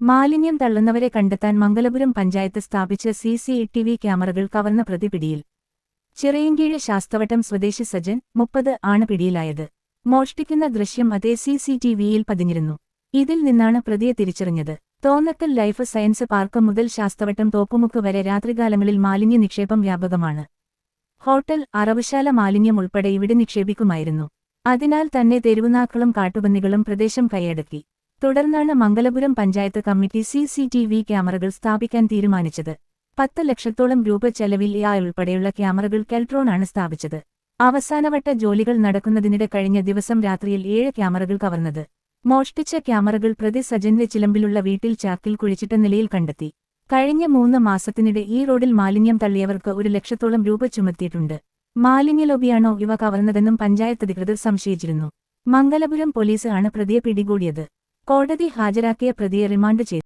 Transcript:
മാലിന്യം തള്ളുന്നവരെ കണ്ടെത്താൻ മംഗലപുരം പഞ്ചായത്ത് സ്ഥാപിച്ച CCTV ക്യാമറകൾ കവർന്ന പ്രതി പിടിയിൽ. ചിറയൻകീഴ് ശാസ്തവട്ടം സ്വദേശി സജൻ 30 ആണ് പിടിയിലായത്. മോഷ്ടിക്കുന്ന ദൃശ്യം അതേ CCTVയിൽ പതിഞ്ഞിരുന്നു. ഇതിൽ നിന്നാണ് പ്രതിയെ തിരിച്ചറിഞ്ഞത്. തോന്നക്കൽ ലൈഫ് സയൻസ് പാർക്ക് മുതൽ ശാസ്തവട്ടം തോപ്പുമുക്ക് വരെ രാത്രികാലങ്ങളിൽ മാലിന്യ നിക്ഷേപം വ്യാപകമാണ്. ഹോട്ടൽ, അറവുശാല മാലിന്യം ഉൾപ്പെടെ ഇവിടെ നിക്ഷേപിക്കുമായിരുന്നു. അതിനാൽ തന്നെ തെരുവുനാക്കളും കാട്ടുപന്നികളും പ്രദേശം കൈയടക്കി. തുടർന്നാണ് മംഗലപുരം പഞ്ചായത്ത് കമ്മിറ്റി CCTV ക്യാമറകൾ സ്ഥാപിക്കാൻ തീരുമാനിച്ചത്. 10 ലക്ഷത്തോളം രൂപ ചെലവിൽ ഉൾപ്പെടെയുള്ള ക്യാമറകൾ കെൽട്രോണാണ് സ്ഥാപിച്ചത്. അവസാനവട്ട ജോലികൾ നടക്കുന്നതിനിടെ കഴിഞ്ഞ ദിവസം രാത്രിയിൽ 7 ക്യാമറകൾ കവർന്നത്. മോഷ്ടിച്ച ക്യാമറകൾ പ്രതി സജന്റെ ചിലമ്പിലുള്ള വീട്ടിൽ ചാക്കിൽ കുഴിച്ചിട്ട നിലയിൽ കണ്ടെത്തി. കഴിഞ്ഞ 3 മാസത്തിനിടെ ഈ റോഡിൽ മാലിന്യം തള്ളിയവർക്ക് 1 ലക്ഷത്തോളം രൂപ ചുമത്തിയിട്ടുണ്ട്. മാലിന്യലോബിയാണോ ഇവ കവർന്നതെന്നും പഞ്ചായത്ത് അധികൃതർ സംശയിച്ചിരുന്നു. മംഗലപുരം പോലീസ് ആണ് പ്രതിയെ പിടികൂടിയത്. കോടതി ഹാജരാക്കിയ പ്രതിയെ റിമാൻഡ് ചെയ്തു.